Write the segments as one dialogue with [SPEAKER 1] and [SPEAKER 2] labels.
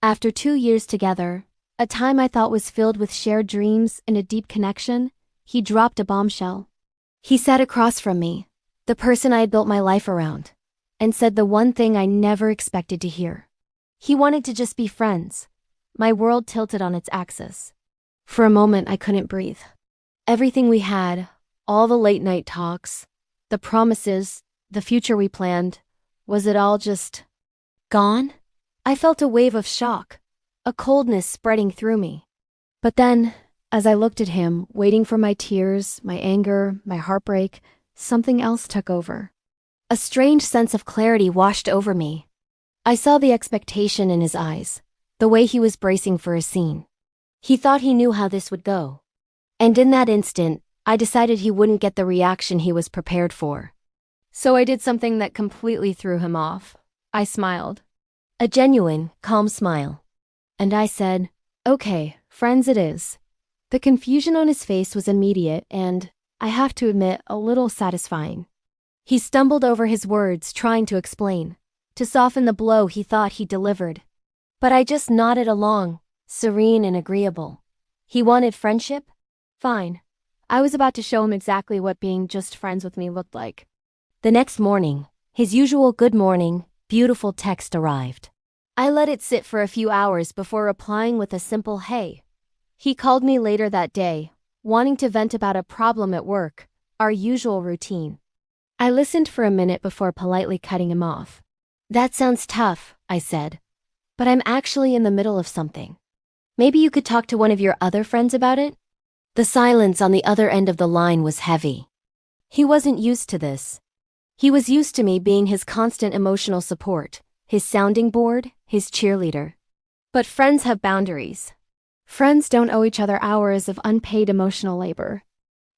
[SPEAKER 1] After 2 years together, a time I thought was filled with shared dreams and a deep connection, he dropped a bombshell. He sat across from me, the person I had built my life around, and said the one thing I never expected to hear. He wanted to just be friends. My world tilted on its axis. For a moment, I couldn't breathe. Everything we had, all the late-night talks, the promises, the future we planned, was it all just gone? I felt a wave of shock, a coldness spreading through me. But then, as I looked at him, waiting for my tears, my anger, my heartbreak, something else took over. A strange sense of clarity washed over me. I saw the expectation in his eyes, the way he was bracing for a scene. He thought he knew how this would go. And in that instant, I decided he wouldn't get the reaction he was prepared for. So I did something that completely threw him off. I smiled. A genuine, calm smile. And I said, "Okay, friends it is." The confusion on his face was immediate and, I have to admit, a little satisfying. He stumbled over his words, trying to explain, to soften the blow he thought he delivered. But I just nodded along, serene and agreeable. He wanted friendship? Fine. I was about to show him exactly what being just friends with me looked like. The next morning, his usual "good morning, beautiful" text arrived. I let it sit for a few hours before replying with a simple "hey." He called me later that day, wanting to vent about a problem at work, our usual routine. I listened for a minute before politely cutting him off. "That sounds tough," I said. "But I'm actually in the middle of something. Maybe you could talk to one of your other friends about it?" The silence on the other end of the line was heavy. He wasn't used to this. He was used to me being his constant emotional support, his sounding board, his cheerleader. But friends have boundaries. Friends don't owe each other hours of unpaid emotional labor.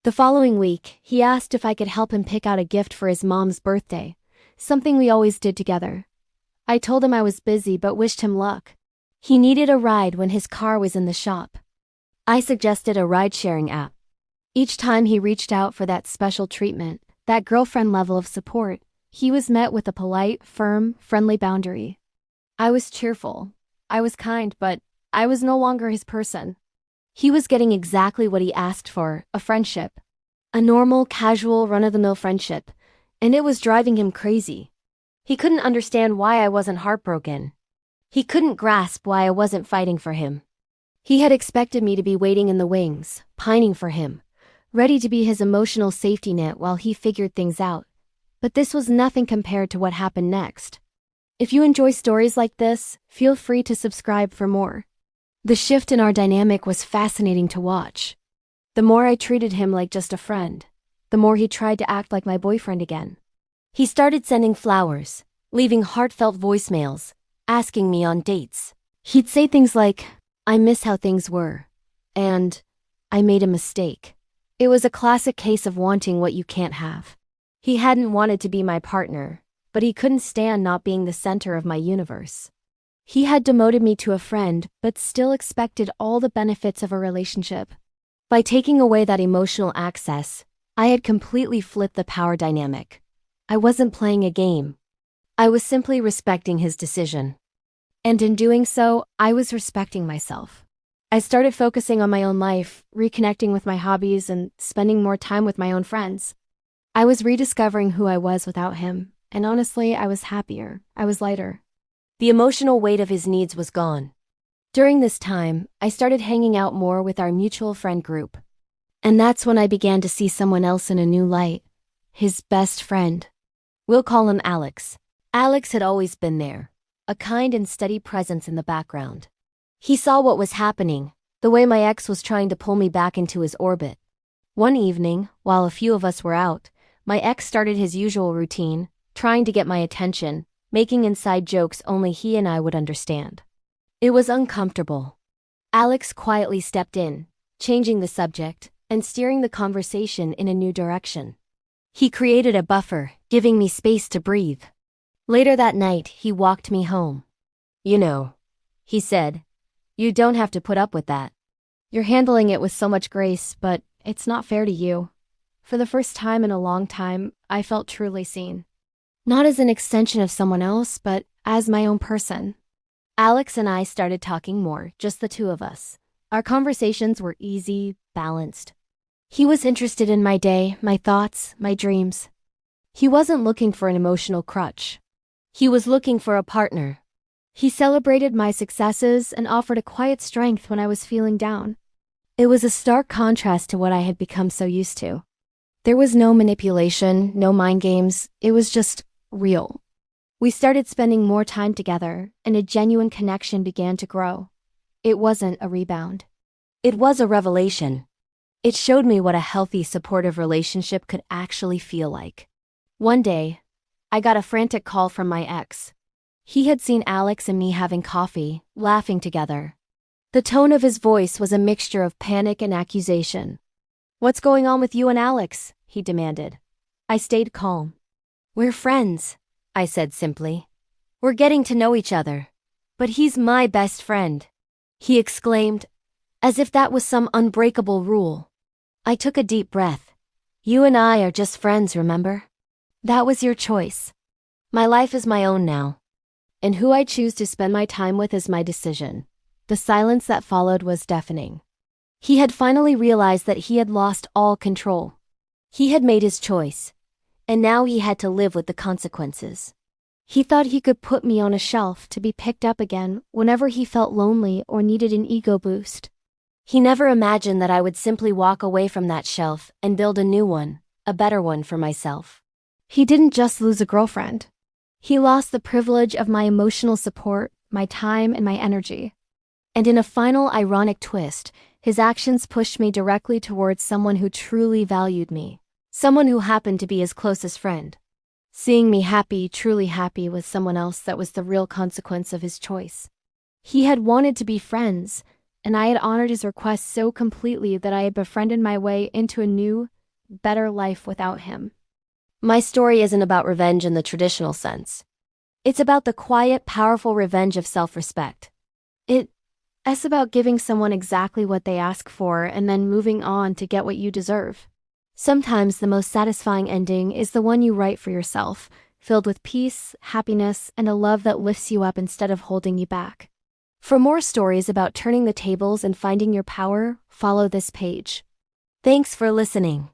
[SPEAKER 1] The following week, he asked if I could help him pick out a gift for his mom's birthday, something we always did together. I told him I was busy but wished him luck. He needed a ride when his car was in the shop. I suggested a ride-sharing app. Each time he reached out for that special treatment, that girlfriend level of support, he was met with a polite, firm, friendly boundary. I was cheerful. I was kind, but I was no longer his person. He was getting exactly what he asked for, a friendship. A normal, casual, run-of-the-mill friendship, and it was driving him crazy. He couldn't understand why I wasn't heartbroken. He couldn't grasp why I wasn't fighting for him. He had expected me to be waiting in the wings, pining for him, ready to be his emotional safety net while he figured things out. But this was nothing compared to what happened next. If you enjoy stories like this, feel free to subscribe for more. The shift in our dynamic was fascinating to watch. The more I treated him like just a friend, the more he tried to act like my boyfriend again. He started sending flowers, leaving heartfelt voicemails, asking me on dates. He'd say things like, "I miss how things were," and "I made a mistake." It was a classic case of wanting what you can't have. He hadn't wanted to be my partner, but he couldn't stand not being the center of my universe. He had demoted me to a friend, but still expected all the benefits of a relationship. By taking away that emotional access, I had completely flipped the power dynamic. I wasn't playing a game. I was simply respecting his decision. And in doing so, I was respecting myself. I started focusing on my own life, reconnecting with my hobbies, and spending more time with my own friends. I was rediscovering who I was without him, and honestly, I was happier. I was lighter. The emotional weight of his needs was gone. During this time, I started hanging out more with our mutual friend group. And that's when I began to see someone else in a new light. His best friend. We'll call him Alex. Alex had always been there, a kind and steady presence in the background. He saw what was happening, the way my ex was trying to pull me back into his orbit. One evening, while a few of us were out, my ex started his usual routine, trying to get my attention, making inside jokes only he and I would understand. It was uncomfortable. Alex quietly stepped in, changing the subject and steering the conversation in a new direction. He created a buffer, giving me space to breathe. Later that night, he walked me home. "You know," he said, "you don't have to put up with that. You're handling it with so much grace, but it's not fair to you." For the first time in a long time, I felt truly seen. Not as an extension of someone else, but as my own person. Alex and I started talking more, just the two of us. Our conversations were easy, balanced. He was interested in my day, my thoughts, my dreams. He wasn't looking for an emotional crutch. He was looking for a partner. He celebrated my successes and offered a quiet strength when I was feeling down. It was a stark contrast to what I had become so used to. There was no manipulation, no mind games, it was just real. We started spending more time together, and a genuine connection began to grow. It wasn't a rebound. It was a revelation. It showed me what a healthy, supportive relationship could actually feel like. One day, I got a frantic call from my ex. He had seen Alex and me having coffee, laughing together. The tone of his voice was a mixture of panic and accusation. "What's going on with you and Alex?" he demanded. I stayed calm. "We're friends," I said simply. "We're getting to know each other. But he's my best friend," he exclaimed, as if that was some unbreakable rule. I took a deep breath. "You and I are just friends, remember? That was your choice. My life is my own now. And who I choose to spend my time with is my decision." The silence that followed was deafening. He had finally realized that he had lost all control. He had made his choice, and now he had to live with the consequences. He thought he could put me on a shelf to be picked up again whenever he felt lonely or needed an ego boost. He never imagined that I would simply walk away from that shelf and build a new one, a better one for myself. He didn't just lose a girlfriend. He lost the privilege of my emotional support, my time, and my energy. And in a final ironic twist, his actions pushed me directly towards someone who truly valued me, someone who happened to be his closest friend. Seeing me happy, truly happy with someone else, that was the real consequence of his choice. He had wanted to be friends, and I had honored his request so completely that I had befriended my way into a new, better life without him. My story isn't about revenge in the traditional sense. It's about the quiet, powerful revenge of self-respect. It's about giving someone exactly what they ask for and then moving on to get what you deserve. Sometimes the most satisfying ending is the one you write for yourself, filled with peace, happiness, and a love that lifts you up instead of holding you back. For more stories about turning the tables and finding your power, follow this page. Thanks for listening.